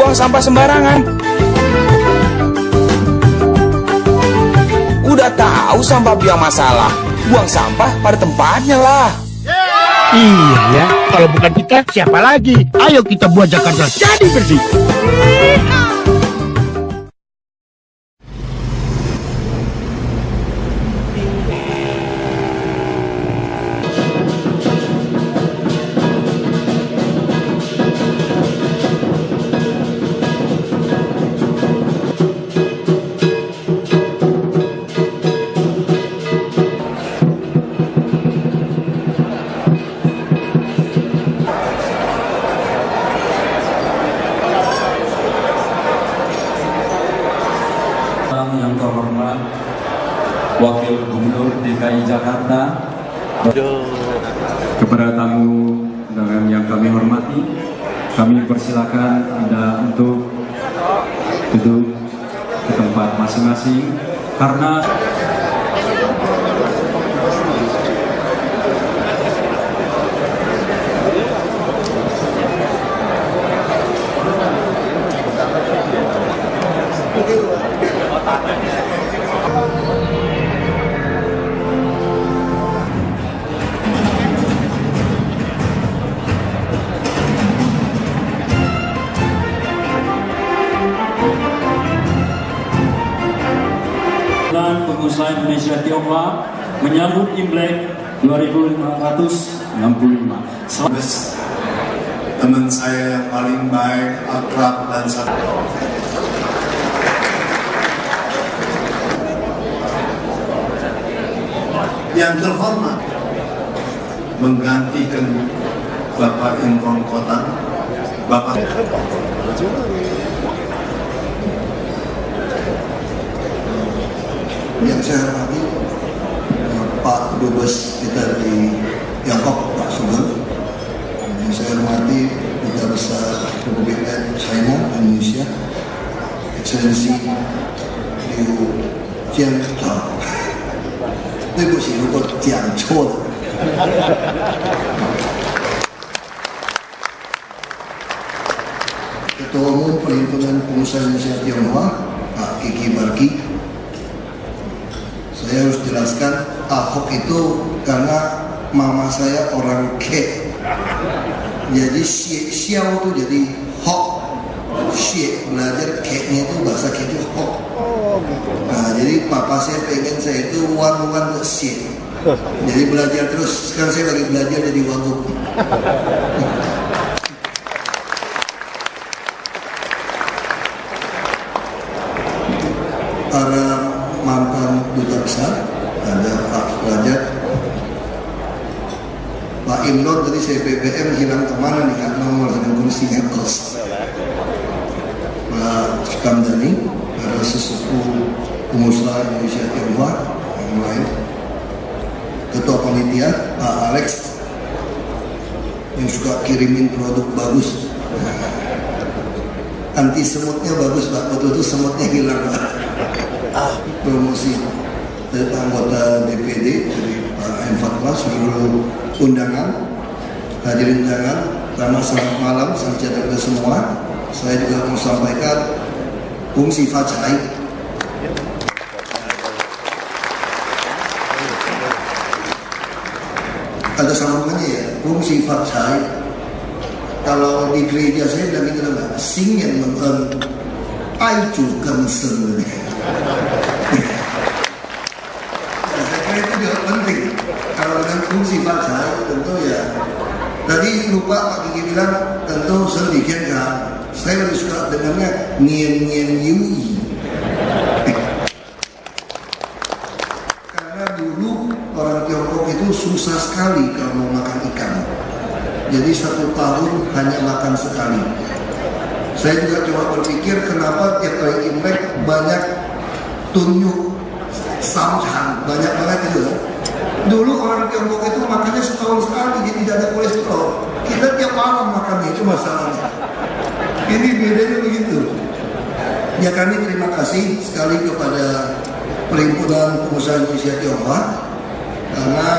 buang sampah sembarangan. Udah tahu sampah biang masalah, buang sampah pada tempatnya lah. Iya ya, kalau bukan kita siapa lagi? Ayo kita buat Jakarta jadi bersih. Yang terhormat Wakil Gubernur DKI Jakarta, kepada tamu undangan yang kami hormati, kami persilakan Anda untuk duduk ke tempat masing-masing karena Pengusaha Indonesia Tionghoa menyambut Imlek 2565. Teman saya yang paling baik, akrab dan yang terhormat menggantikan Bapak Imron Kota, Bapak yang saya hormati Pak Dubes kita di Tiongkok, Pak Sugeng. Yang saya hormati Duta Besar Republik China Indonesia, Excellency Liu Jiantao. 对不起，如果讲错了。Ketua Umum Perhimpunan Pengusaha Indonesia Tionghoa, Pak Kiki Barki. Saya harus jelaskan, Ahok itu karena mama saya orang Ke. Jadi Xiao itu jadi Hok. Xie belajar Ke-nya itu bahasa Ke itu Hok. Nah, jadi papa saya pengen saya itu wan Xie. Jadi belajar terus. Sekarang saya lagi belajar jadi wagub. Para mantan duta besar, ada Pak Derajat, Pak Imron tadi saya BBM hilang kemana nih, nggak nomor dengan kursinya kos. Pak Sukamdani, para sesepuh pengusaha Indonesia Tionghoa yang lain, Ketua Panitia Pak Alex yang suka kirimin produk bagus, anti semutnya bagus Pak, betul-betul semutnya hilang Pak. Promosi dari anggota DPD dari Pak M. Fatwa, seluruh undangan, hadirin undangan, karena selamat malam, salam sejahtera semua. Saya juga mau sampaikan fungsi Facai. Ada sambungannya ya, fungsi Facai. Kalau di gereja saya bilang itu adalah sing yang mengen ai chủ cần sừng. Saya kira itu juga penting. Kalau dengan fungsi Facai tentu ya. Tadi lupa Pak Kiki bilang tentu sedikit kan. Saya lebih suka dengannya nien yui. Karena dulu orang Tiongkok itu susah sekali kalau mau makan ikan. Jadi 1 tahun hanya makan sekali. Saya juga coba berpikir kenapa tiap kali Imlek banyak tunjuk samchan, banyak banget itu. Dulu orang Tiongkok itu makannya setahun sekali, jadi tidak ada kolesterol. Kita tiap malam makannya, itu masalahnya. Ini bedanya begitu. Ya kami terima kasih sekali kepada Perhimpunan Pengusaha Indonesia Tionghoa karena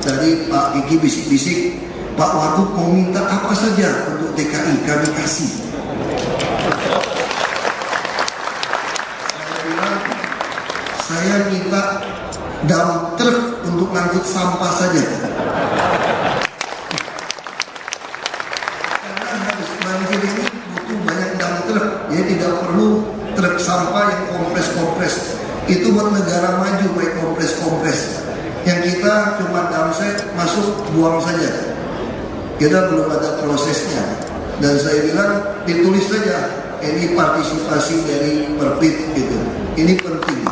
tadi Pak Kiki bisik-bisik, Pak Wagub mau minta apa saja untuk TKI kami kasih. saya minta dump truk untuk ngangkut sampah saja. Karena habis banjir ini butuh banyak dump truk, jadi tidak perlu truk sampah yang kompres-kompres. Itu buat negara maju pakai kompres-kompres. Yang kita cuma damset masuk buang saja. Kita belum ada prosesnya. Dan saya bilang ditulis saja, ini partisipasi dari Perpit gitu. Ini penting.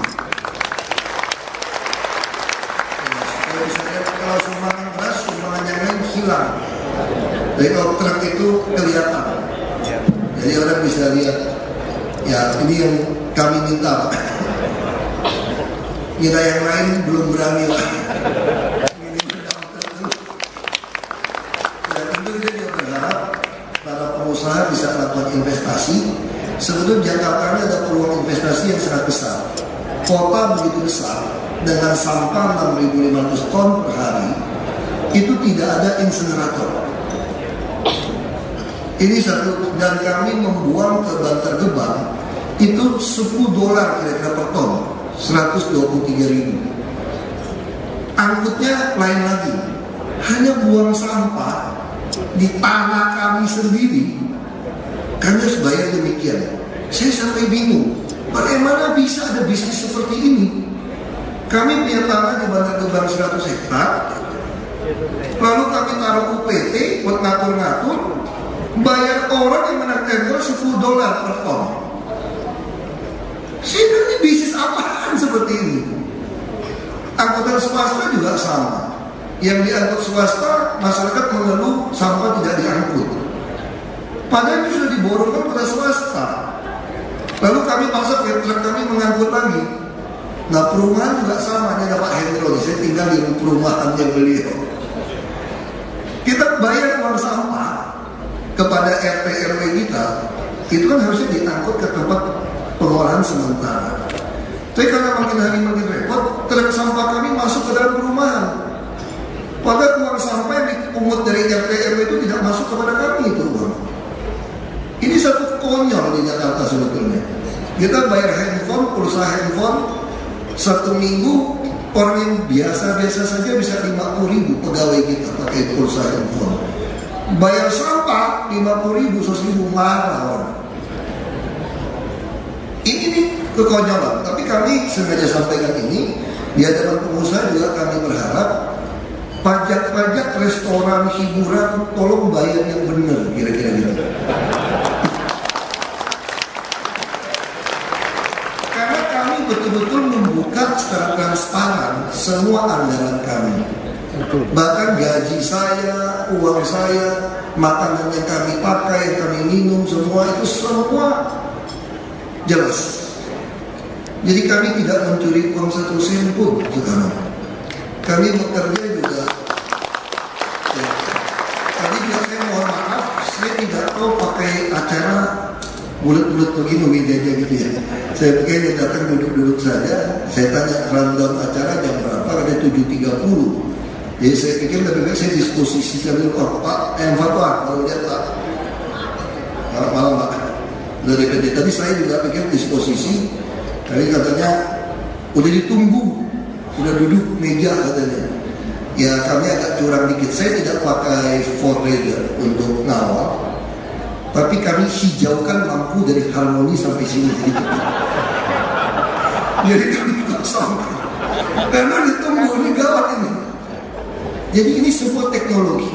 Supaya bisa lihat kalau sumbangan beras, sumbangan yang lain hilang. Jadi kalau truk itu kelihatan. Jadi orang bisa lihat. Ya ini yang kami minta. Kita yang lain belum berani lah. Dan tentu kita juga berharap para pengusaha bisa melakukan investasi. Sebetulnya Jakarta ini ada peluang investasi yang sangat besar. Kota begitu besar dengan sampah 6.500 ton per hari, itu tidak ada insenerator. Ini satu, dan kami membuang ke Bantar Gebang itu $10 kira-kira per ton. 123.000. Angkutnya lain lagi, hanya buang sampah di tanah kami sendiri. Kami harus bayar demikian. Saya sampai bingung, bagaimana bisa ada bisnis seperti ini? Kami punya tanah di Bantar Gebang 100 hektar, lalu kami taruh UPT buat ngatur-ngatur, bayar orang yang menang tender $10 per ton. Saya bilang ini bisnis apaan seperti ini? Angkutan swasta juga sama. Yang diangkut swasta, masyarakat mengeluh sampah tidak diangkut. Padahal itu sudah diborongkan pada swasta. Lalu kami paksa truk kami mengangkut lagi. Nah perumahan juga sama, ini ada Pak Hendro, saya tinggal di perumahannya beliau. Kita bayar uang sampah kepada RT RW kita, itu kan harusnya diangkut ke tempat pengolahan sementara. Tapi karena makin hari makin repot, truk sampah kami masuk ke dalam perumahan. Padahal uang sampah yang dipungut dari RT RW itu tidak masuk kepada kami itu uang. Ini satu konyol di Jakarta sebetulnya. Kita bayar handphone, pulsa handphone, satu minggu orang yang biasa-biasa saja bisa 50.000 pegawai kita pakai pulsa handphone. Bayar sampah 50.000, 100.000 marah orang. Ini kekonyolan, tapi kami sengaja sampaikan ini di hadapan pengusaha juga. Kami berharap pajak-pajak restoran, hiburan tolong bayar yang benar, kira-kira gitu. Karena kami betul-betul membuka secara transparan semua anggaran kami. Bahkan gaji saya, uang saya, makanan yang kami pakai, yang kami minum, semua itu semua jelas. Jadi kami tidak mencuri uang 1 sen pun sekarang. Kami bekerja juga. Ya. Tadi juga saya mohon maaf, saya tidak tahu pakai acara bulat-bulat begini mejanya gitu ya. Saya pikir dia datang duduk-duduk saja. Saya tanya rundown acara jam berapa, katanya 7.30. Jadi saya pikir lebih baik saya disposisi sambil Pak fatwa kalau lihat Pak. Malam Pak. Dari PD tadi saya juga pikir disposisi, tapi katanya udah ditunggu, udah duduk meja katanya. Ya kami agak curang dikit, saya tidak pakai forerunner untuk ngawal, tapi kami hijaukan lampu dari Harmoni sampai sini. Jadi kami kosong, karena ditunggu, ini gawat ini. Jadi ini sebuah teknologi.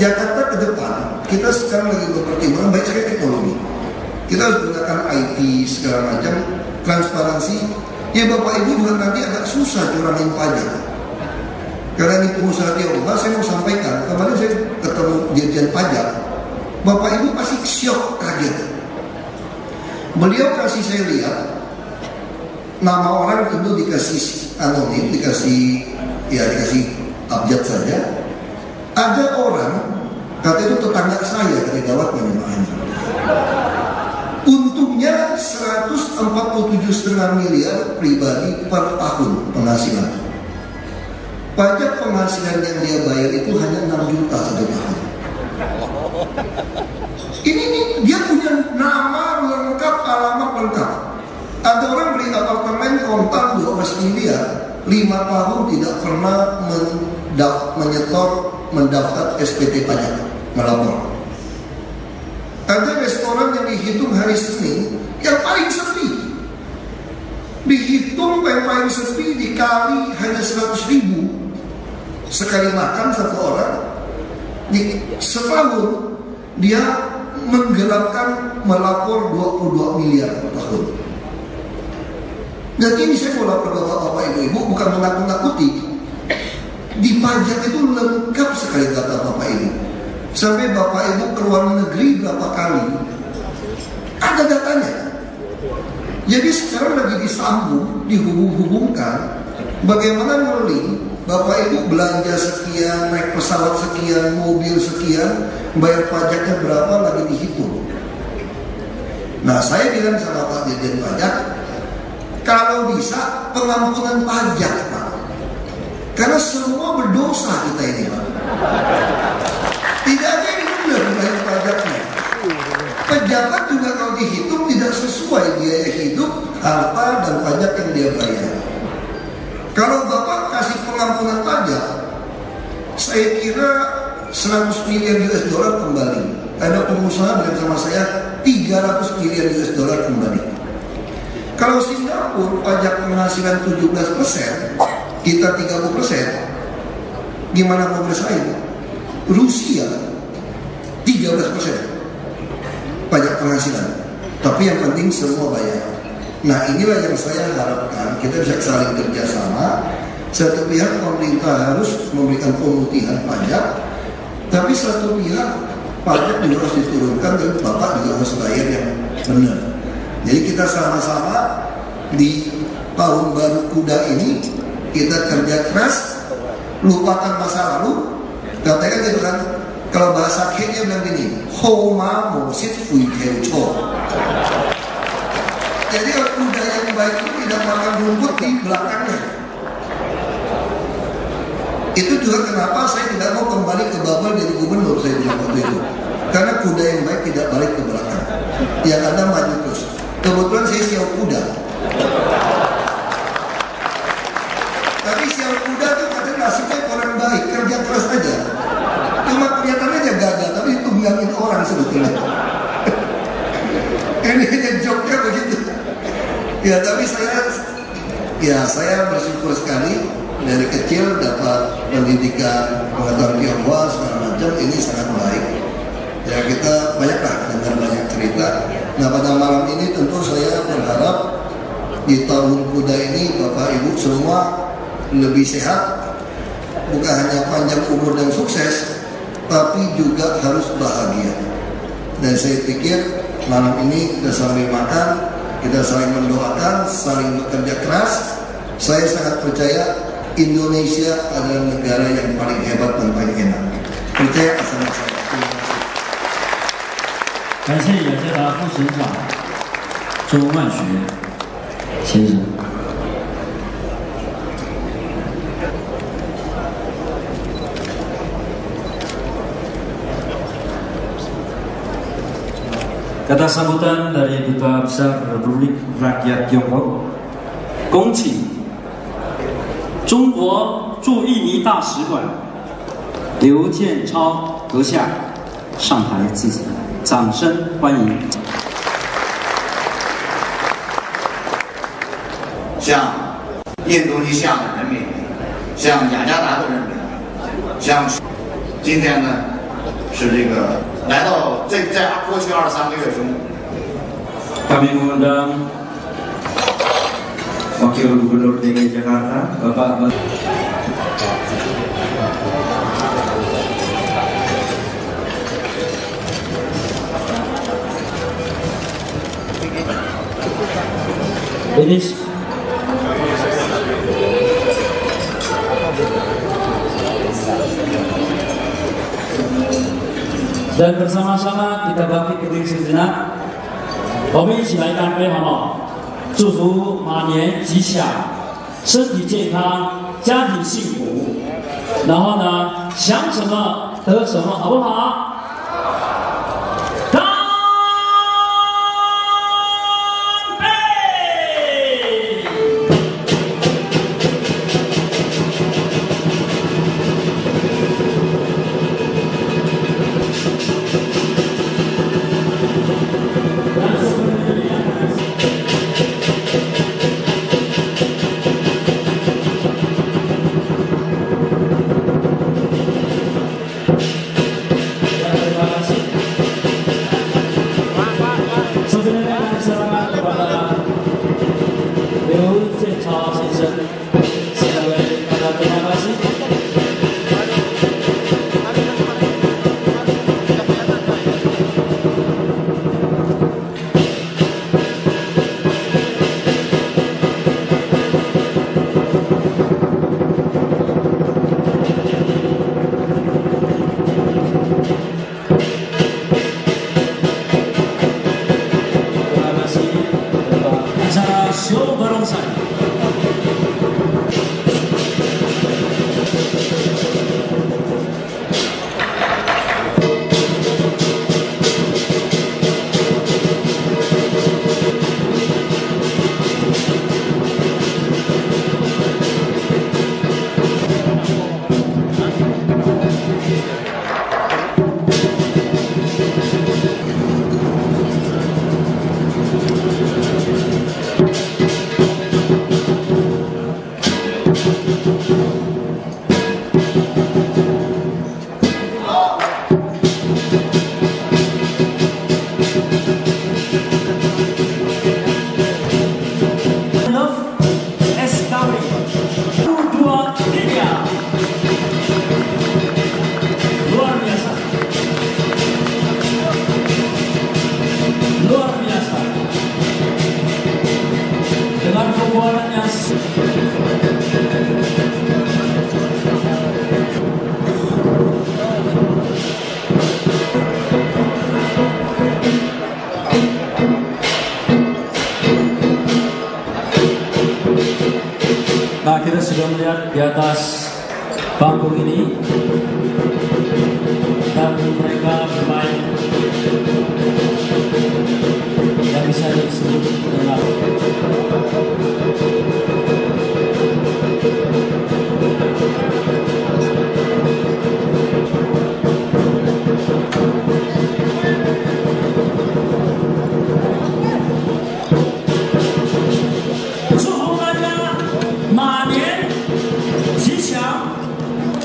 Jakarta ke depan, kita sekarang lagi berpertimbangan baik sekali teknologi. Kita harus gunakan IT segala macam, transparansi. Ya Bapak Ibu juga nanti agak susah curangin pajak. Karena ini pengusaha Tiongkok, saya mau sampaikan, kemarin saya ketemu dirjen pajak. Bapak Ibu pasti syok, kaget. Beliau kasih saya lihat, nama orang tentu dikasih anonim, dikasih abjad saja. Ada orang, kata itu tetangga saya, kata gawat memang. Untungnya 147,5 miliar pribadi per tahun penghasilan. Pajak penghasilan yang dia bayar itu hanya 6 juta satu tahun. Ini dia punya nama lengkap, alamat lengkap. Ada orang beli apartemen kontan 2,1 miliar, 5 tahun tidak pernah mendaftar SPT pajak, melapor. Ada restoran yang dihitung hari Senin yang paling sepi, dihitung yang paling sepi dikali hanya 100.000 sekali makan satu orang. Setahun dia menggelapkan melapor 22 miliar per tahun. Dan ini saya mau lapor bapak-bapak ibu-ibu bukan menakut-nakuti. Di pajak itu lengkap sekali data bapak ibu. Sampai bapak ibu keluar negeri berapa kali ada datanya. Jadi sekarang lagi disambung, dihubung-hubungkan bagaimana Merlin, bapak ibu belanja sekian, naik pesawat sekian, mobil sekian, bayar pajaknya berapa lagi dihitung. Nah saya bilang sama Pak Dirjen Pajak, kalau bisa pengampunan pajak Pak, karena semua berdosa kita ini Pak. Tidak ada yang benar bayar pajaknya. Pejabat juga kalau dihitung tidak sesuai biaya hidup, harta dan pajak yang dia bayar. Kalau Bapak kasih pengampunan pajak, saya kira 100 miliar US dollar kembali. Ada pengusaha bilang sama saya 300 miliar US dollar kembali. Kalau Singapura pajak penghasilan 17%, kita 30%, gimana mau bersaing? Rusia 13% pajak penghasilan, tapi yang penting semua bayar. Nah inilah yang saya harapkan kita bisa saling kerjasama. Satu pihak pemerintah harus memberikan pemutihan pajak, tapi satu pihak pajak juga harus diturunkan dan bapak juga harus bayar yang benar. Jadi kita sama-sama di tahun baru kuda ini kita kerja keras, lupakan masa lalu. Katanya gitu kan, kalau bahasa Kenya bilang gini, Homa Mosit Fui Keuco. Jadi kuda yang baik itu tidak makan rumput di belakangnya. Itu juga kenapa saya tidak mau kembali ke Babel jadi gubernur, saya bilang waktu itu. Karena kuda yang baik tidak balik ke belakang, yang ada maju terus. Kebetulan saya siap kuda. Tapi siap kuda itu katanya nasibnya orang baik, kerja keras aja. Cuma kelihatannya aja gagal, tapi tunggangin orang sebetulnya. Ini hanya joknya begitu. Ya tapi saya bersyukur sekali dari kecil dapat pendidikan pengetahuan Tionghoa segala macam, ini sangat baik. Ya kita banyaklah dengar banyak cerita. Nah pada malam ini tentu saya berharap di tahun kuda ini Bapak Ibu semua lebih sehat, bukan hanya panjang umur dan sukses, tapi juga harus bahagia. Dan saya pikir malam ini kita sambil makan, kita saling mendoakan, saling bekerja keras. Saya sangat percaya Indonesia adalah negara yang paling hebat dan paling enak. Percaya sama saya. 感谢雅加达副省长周万学先生。Kata sambutan dari Duta Besar Republik Rakyat Tiongkok, 恭请中国驻印尼大使馆刘建超阁下上台致辞。 掌声欢迎！向印度尼西亚的人民，向雅加达的人民，向今天呢是这个来到在过去23个月中， kami mengundang Wakil Gubernur DKI Jakarta Bapak Denis dan bersama-sama kita bangkit berdiri sejenak. 我们一起来干杯好不好？祝福马年吉祥，身体健康，家庭幸福。然后呢，想什么得什么，好不好？ 中 Cha先生，两位大家非常高兴。Nah, kita sudah melihat di atas panggung ini dan mereka bermain yang bisa disebut dengan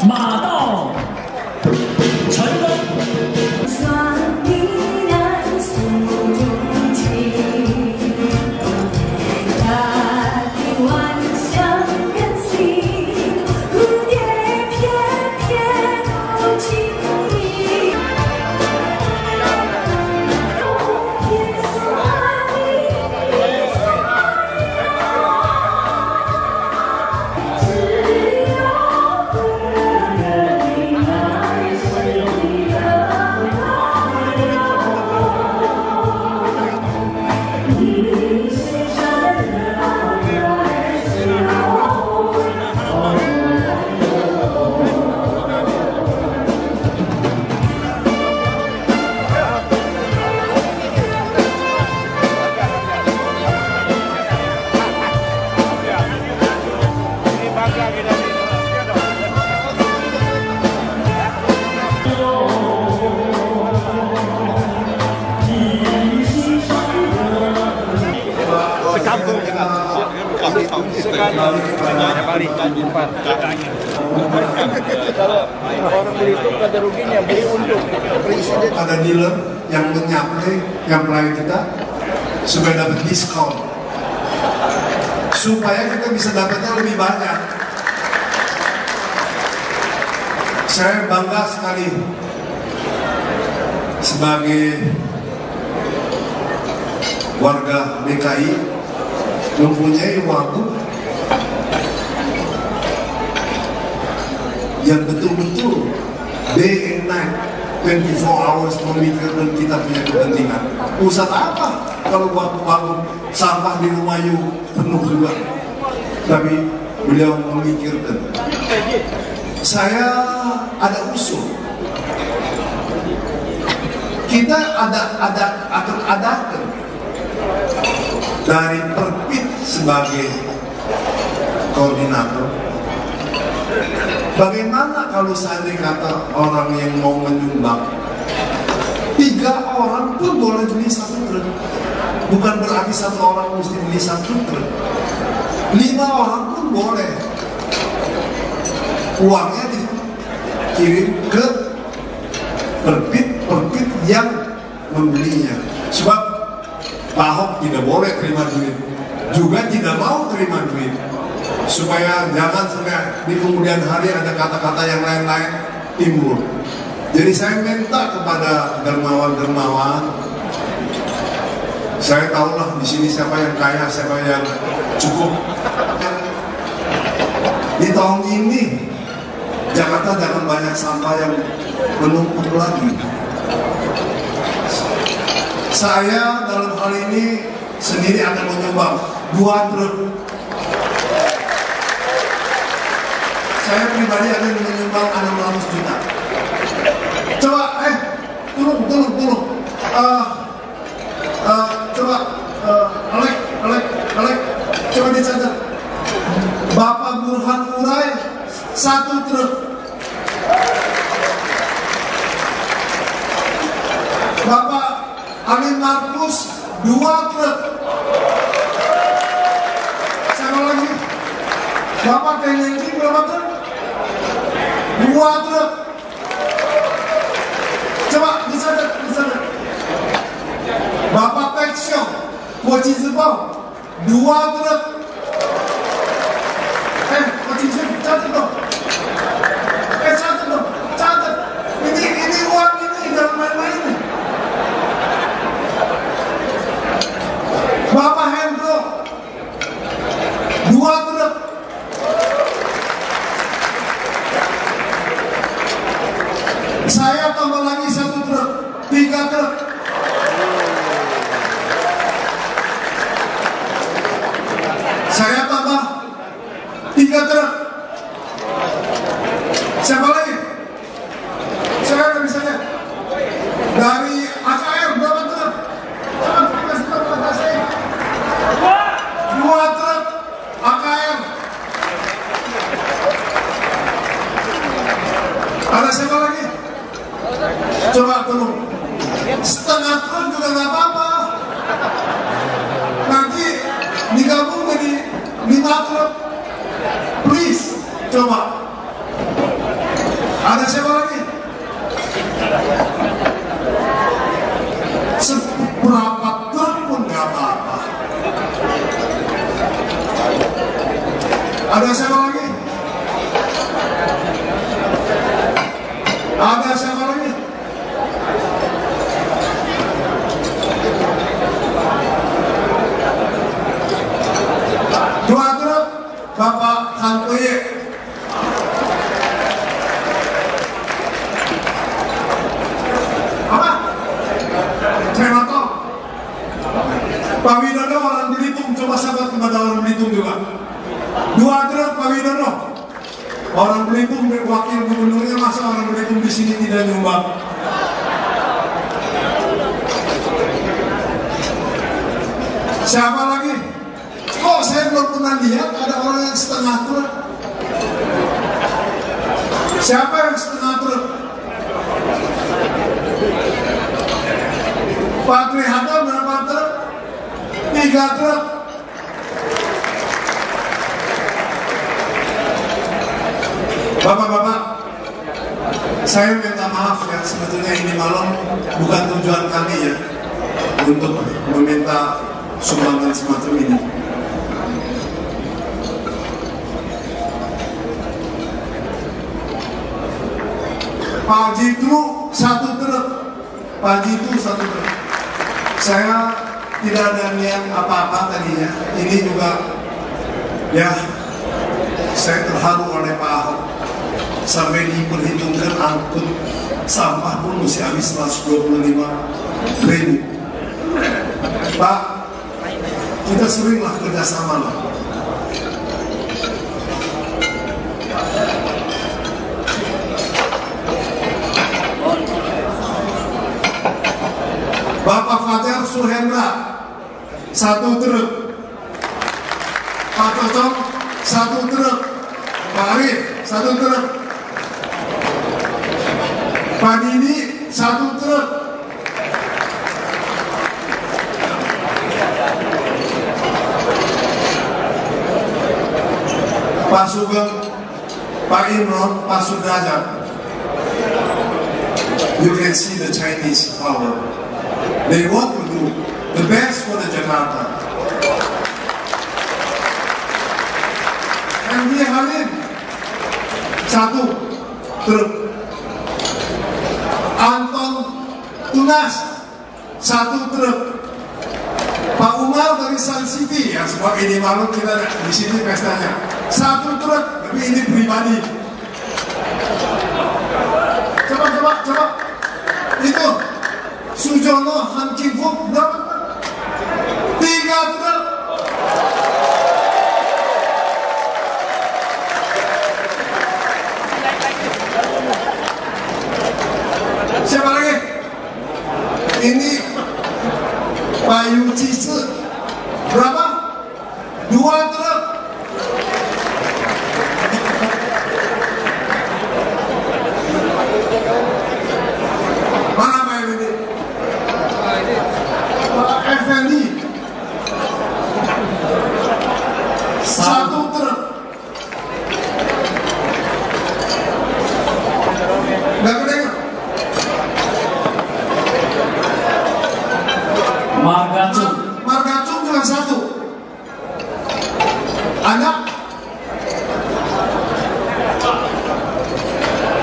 马到成功。Kalau orang beli itu ada ruginya, beli untuk presiden. Ada dealer yang nyamplai kita supaya dapat diskon, supaya kita bisa dapatnya lebih banyak. Saya bangga sekali sebagai warga DKI mempunyai waktu yang betul-betul day and night 24 hours memikirkan kita punya kepentingan. Pusat apa kalau waktu sampah di rumah yuk penuh juga, tapi beliau memikirkan. Saya ada usul, kita akan adakan dari Perpit sebagai koordinator. Bagaimana kalau seandainya kata orang yang mau menyumbang 3 orang pun boleh beli 1 truk, bukan berarti 1 orang mesti beli 1 truk, 5 orang pun boleh. Uangnya dikirim ke Perpit yang membelinya. Sebab Pak Ahok tidak boleh terima duit juga tidak mau terima duit, supaya jangan sampai di kemudian hari ada kata-kata yang lain-lain timbul. Jadi saya minta kepada dermawan-dermawan, saya tahulah di sini siapa yang kaya, siapa yang cukup. Di tahun ini Jakarta jangan banyak sampah yang menumpuk lagi. Saya dalam hal ini sendiri akan menyumbang 2 truk. Saya pribadi akan menyumbang 600 juta. Coba, tolong. Coba, Alek, coba dicatat. Bapak Burhan Urai 1 truk. Bapak Ali Markus 2 truk. Siapa lagi? Bapak Kenengki berapa truk? 2 truk. Coba dicatat. Bapak Peksyong Koci Zebao 2 truk. Koci Zebao catat dong. Catat. Ini uang ini jangan main-main. Bapak Hendro 2 truk. Saya tambah lagi 1 truk, 3 truk. Saya tambah 3 truk. Siapa lagi? Saya nggak bisa lihat. Dari AKR berapa truk? 2 truk AKR. Ada siapa lagi? Coba tolong. Setengah truk juga nggak apa-apa. Nanti digabung jadi 5 truk. Please, coba. Ada siapa lagi? Seberapa truk pun nggak apa-apa. Ada siapa lagi? Ada siapa lagi? Dua truk Bapak Hantoye. Apa? Tremato. Pak Widodo orang Belitung, coba sahabat kepada orang Belitung juga. 2 truk Pak Widodo. Orang Belitung wakil gubernurnya, masa orang Belitung di sini tidak nyumbang? Siapa lagi? Kok saya belum pernah lihat ada orang yang setengah truk? Siapa yang setengah truk? Pak Trihato berapa truk? 3 truk. Bapak-bapak, saya minta maaf ya, sebetulnya ini malam bukan tujuan kami ya untuk meminta sumbangan semacam ini. Pak Jitu 1 truk. Pak Jitu 1 truk. Saya tidak ada niat apa-apa tadinya. Ini juga ya, saya terharu oleh Pak Ahok. Sampai diperhitungkan angkut sampah pun mesti habis 125.000. Pak, kita seringlah kerjasama lah. Bapak Fajar Suhendra 1 truk. Pak Cocok 1 truk. Pak Arif 1 truk. Pak Didi 1 truk. Pak Sugeng, Pak Imron, Pak Sudrajat. You can see the Chinese power. They want to do the best for the Jakarta. 1 truk. Anton Tunas 1 truk. Pak Umar dari Sun City, yang sebab ini malam kita di sini pestanya, 1 truk, tapi ini pribadi. Coba. Itu Sujono Han Kim Fuk berapa? 3 truk. Siapa lagi? Ini Bayu Cise berapa? 2 truk. Mana Bayu ini? Pak Effendi 1 truk. Nggak gede. Margacung juga 1. Ada?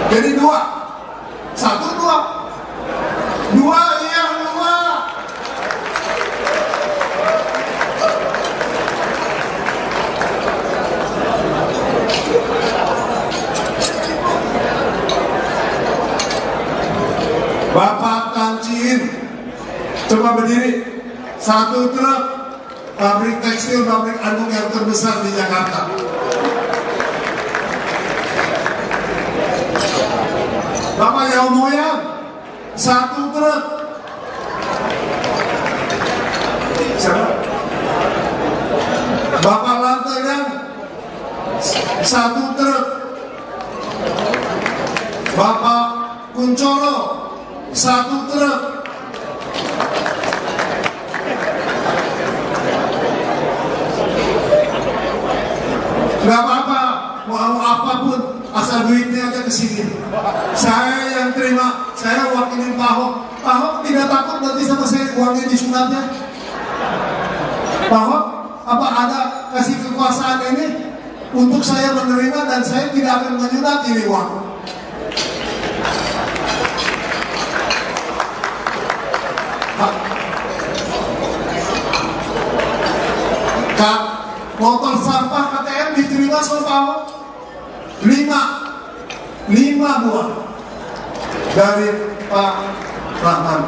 Jadi 2. 1, 2. 2, iya 2. Bapak Kancin, coba berdiri. 1 truk pabrik tekstil, pabrik andung yang terbesar di Jakarta. Bapak Yao Moyang 1 truk. Siapa? Bapak Lantegan 1 truk. Bapak Kuncoro 1 truk. Gak apa-apa, mau apapun, asal duitnya aja ke sini. Saya yang terima, saya wakilin Pak Ahok. Pak Ahok tidak takut nanti sama saya uangnya disunatnya. Pak Ahok, apa ada kasih kekuasaan ini untuk saya menerima dan saya tidak akan menyunat ini uang. Kak, motor sampah KTM diterima sama Pak Ahok 5 buah dari Pak Rahman.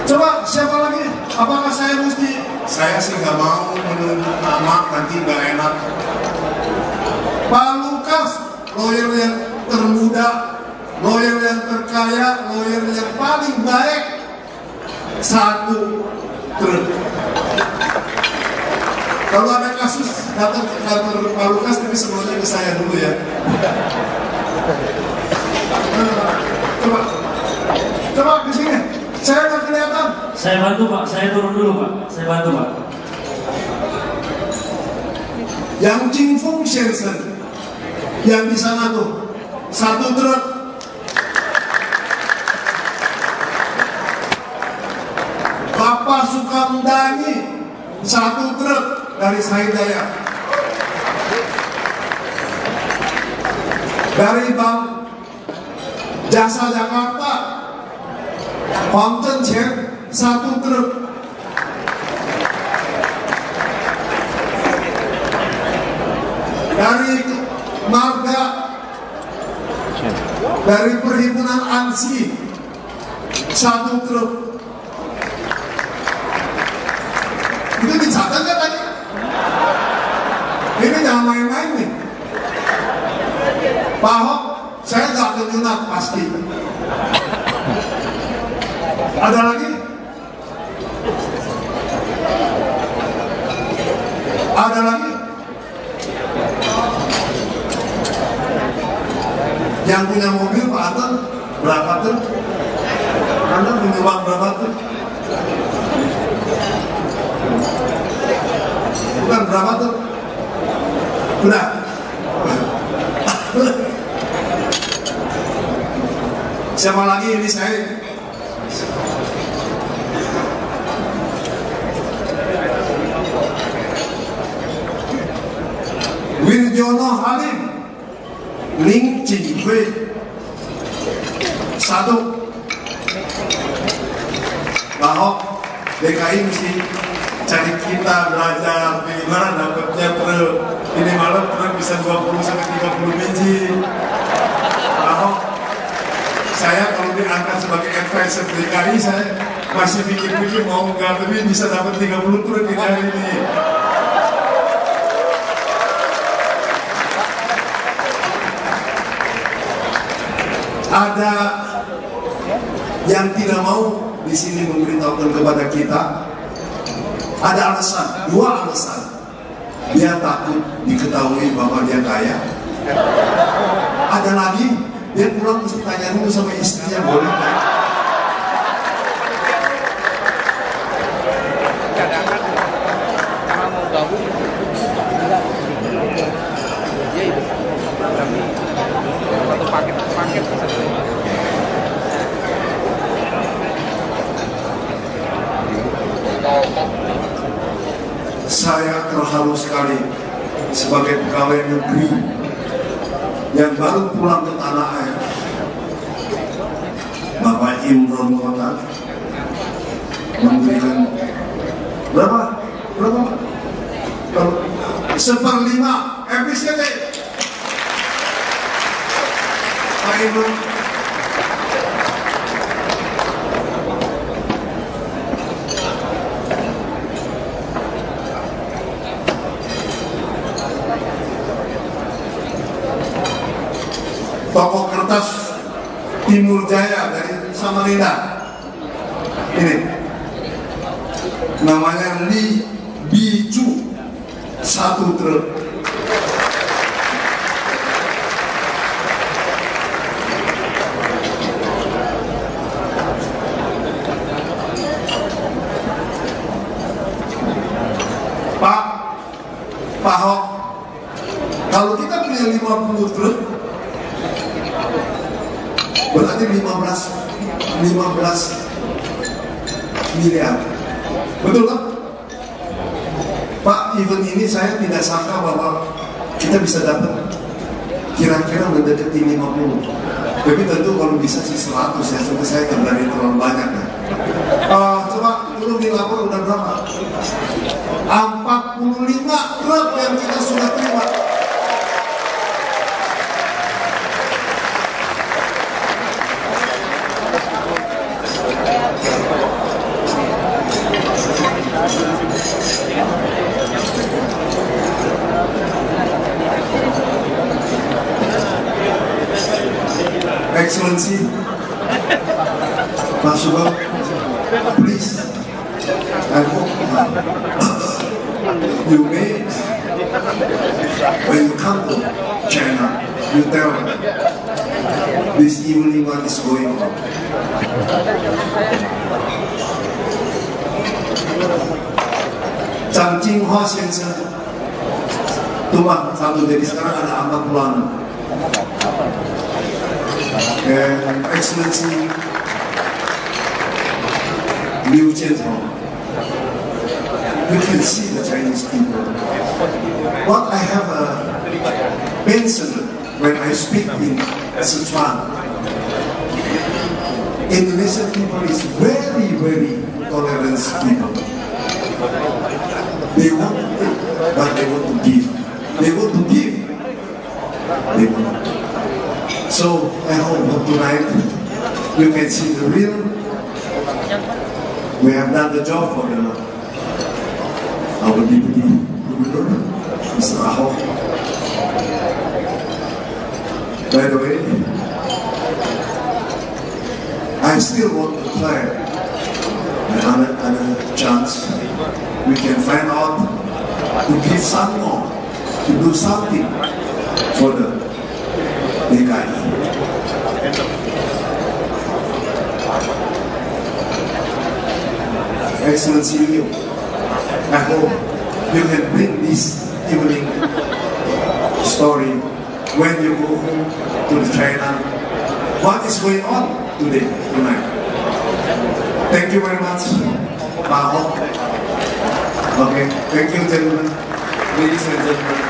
Coba siapa lagi? Apakah saya mesti? Saya sih nggak mau menunjuk nama, nanti nggak enak. Pak Lukas, lawyer yang termuda, lawyer yang terkaya, lawyer yang paling baik, 1 truk. Kalau ada kasus datang ke kantor Pak Lukas, tapi semuanya ke saya dulu ya. Coba ke sini. Saya nggak kelihatan. Saya bantu Pak, saya turun dulu Pak. Saya bantu Pak. Yang Jingfung Shensen, yang di sana tuh 1 truk. Bapak Sukamdani 1 truk. Dari Sahidaya, dari Bank Jasa Jakarta, Fountain Chair 1 truk. Dari Marga, dari Perhimpunan ANSI 1 truk. Itu dicatat nggak tadi? Ini jangan main-main nih. Pak Ahok, saya nggak kenyunat pasti. Ada lagi? Ada lagi? Yang punya mobil Pak Anton berapa tuh? Anda punya uang berapa tuh? Bukan berapa tuh? Udah. Siapa lagi ini saya? Wirjono Halim Ling Jinhui 1. Pak Ahok, DKI mesti cari kita belajar bagaimana dapatnya truk. Ini malam truk bisa 20 sampai 30 biji. Pak Ahok, saya kalau diangkat sebagai advisor DKI, saya masih pikir-pikir mau nggak, tapi bisa dapat 30 truk ini hari ini. Ada yang tidak mau di sini memberitahukan kepada kita. Ada alasan, 2 alasan. Dia takut diketahui bahwa dia kaya. Ada lagi, dia pulang mesti tanya dulu sama istrinya, boleh nggak? Saya terharu sekali sebagai pegawai negeri yang baru pulang ke tanah air. Bapak Imron Kota memberikan berapa? 1/5 FBCT. Pak Imron, toko kertas Timur Jaya dari Samarinda, ini namanya Li Biju, 1 truk. Pak Ahok, kalau kita punya 50 truk, berarti 15 miliar. Betul kan? Pak, event ini saya tidak sangka bahwa kita bisa dapat kira-kira mendekati 50. Tapi tentu kalau bisa sih 100 ya, supaya saya nggak berani terlalu banyak ya. Coba dulu dilapor udah berapa? 45 truk yang kita sudah terima. Excellency, Pak Sugeng, please, I hope you may, when you come to China, you tell this evening what is going on. Chang Jinghua 先生 itu mah satu, jadi sekarang ada 46. And Excellency Liu Jiantong, you can see the Chinese people. What I have mentioned when I speak in Sichuan, Indonesian people is very, very tolerant people. They want to take, but they want to give. They want to give. They want to. So I hope tonight you can see the real. We have done the job for our deputy governor, Mr. Ahok. By the way, I still want to try another chance. We can find out to give some more, to do something for the DKI. Excellency Liu, I hope you can bring this evening story when you go home to China. What is going on today, tonight? Thank you very much, Pak Ahok. Okay, thank you, gentlemen, ladies and gentlemen.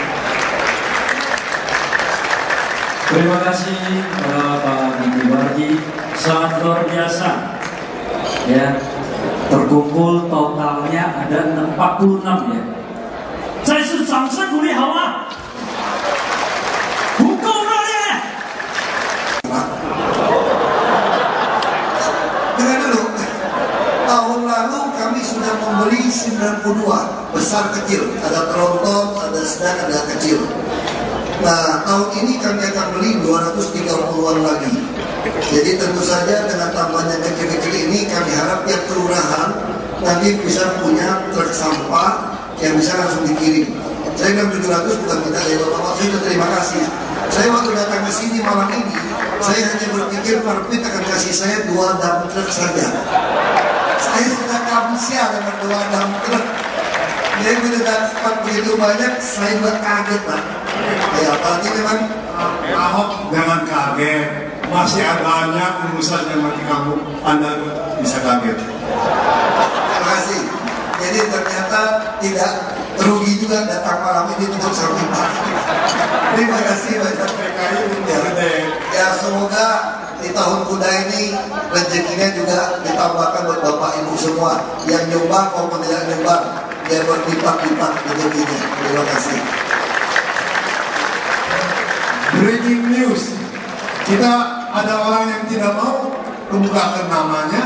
Terima kasih kepada Pak Bupati, sangat luar biasa. Ya, terkumpul totalnya ada 46 ya. 再次掌声鼓励好吗？不够热烈。 Dengar dulu, tahun lalu kami sudah membeli 92 besar kecil, ada tronton, ada sedang, ada kecil. Nah, tahun ini kami akan beli 230-an lagi. Jadi tentu saja dengan tambahan yang kecil-kecil ini kami harap tiap kelurahan nanti bisa punya truk sampah yang bisa langsung dikirim. Saya bilang 700 bukan minta dari Bapak, saya sudah terima kasih. Saya waktu datang ke sini malam ini, saya hanya berpikir Perpit akan kasih saya 2 dump truck saja. Saya sudah kamsia dengan 2 dump truck. Jadi bila dapat begitu banyak, saya juga kaget Pak. Ya, apalagi memang Ahok jangan kaget, masih banyak urusan yang mati kamu, Anda bisa kaget. terima kasih. Jadi ternyata tidak rugi juga datang malam ini untuk sampai pagi. Terima kasih banyak PKI ya, semoga di tahun kuda ini rezekinya juga ditambahkan buat Bapak Ibu semua yang nyumbang maupun tidak nyumbang, dia berlipat-lipat rezekinya. Terima kasih. Breaking news, kita ada orang yang tidak mau kemukakan namanya.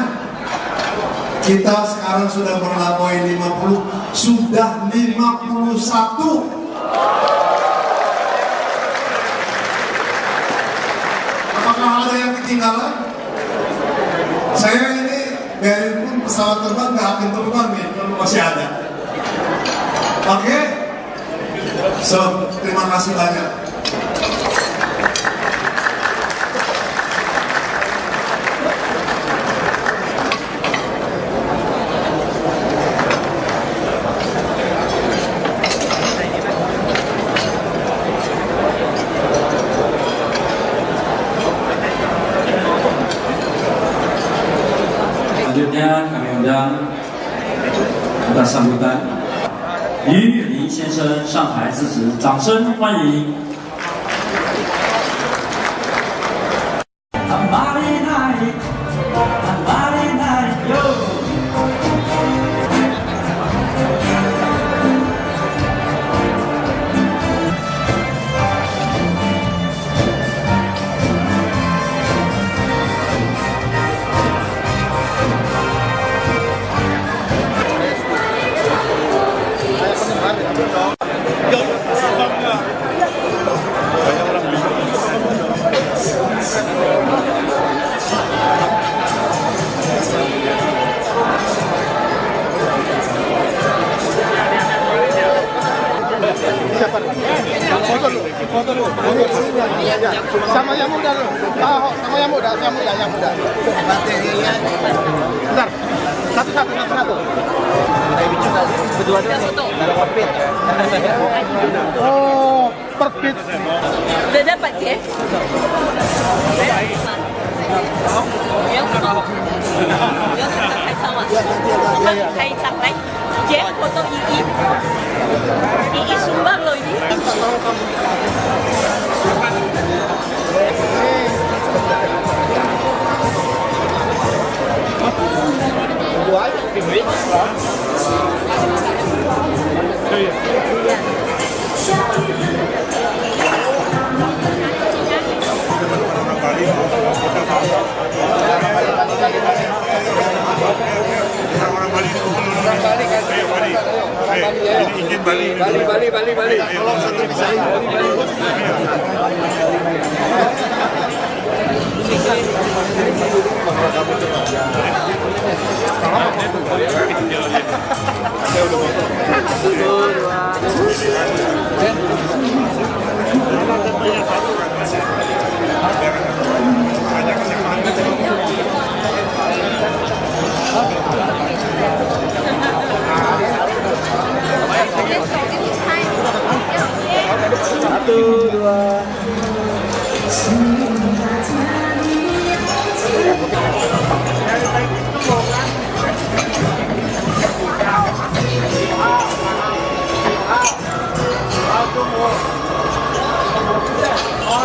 Kita sekarang sudah melampaui 50, sudah 51. Apakah ada yang ketinggalan? Saya ini biarpun pesawat terbang nggak akan terbang nih, kalau masih ada. Oke? So, terima kasih banyak. Selanjutnya kami undang atas sambutan Yu Lin先生上台致辞，掌声欢迎。Foto dulu. Ini aja. Sama yang muda dulu. Ahok sama yang muda. Bentar. Satu. Berdua-dua nih. Ada Perpit. Oh, Perpit. Udah dapat ya? Hai sampai Jeff foto Ii sumbang loh ini. Bali. Tolong satu bisa. Satu, dua. Oh,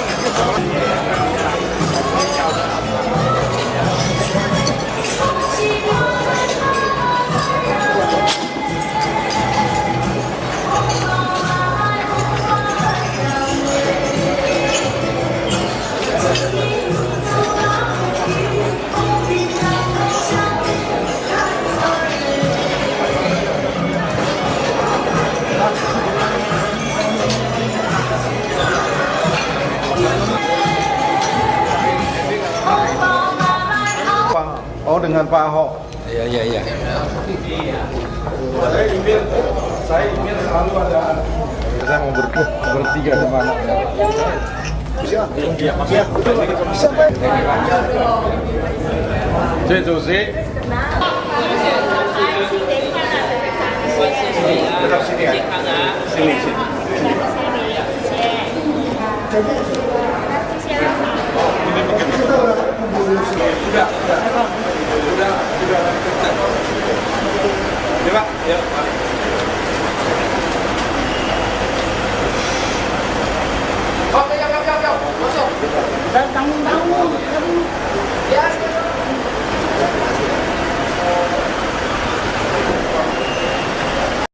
dengan Pak Ahok. Iya. Saya ingin selalu ada. Saya mau bertiga sama anaknya. Sudah.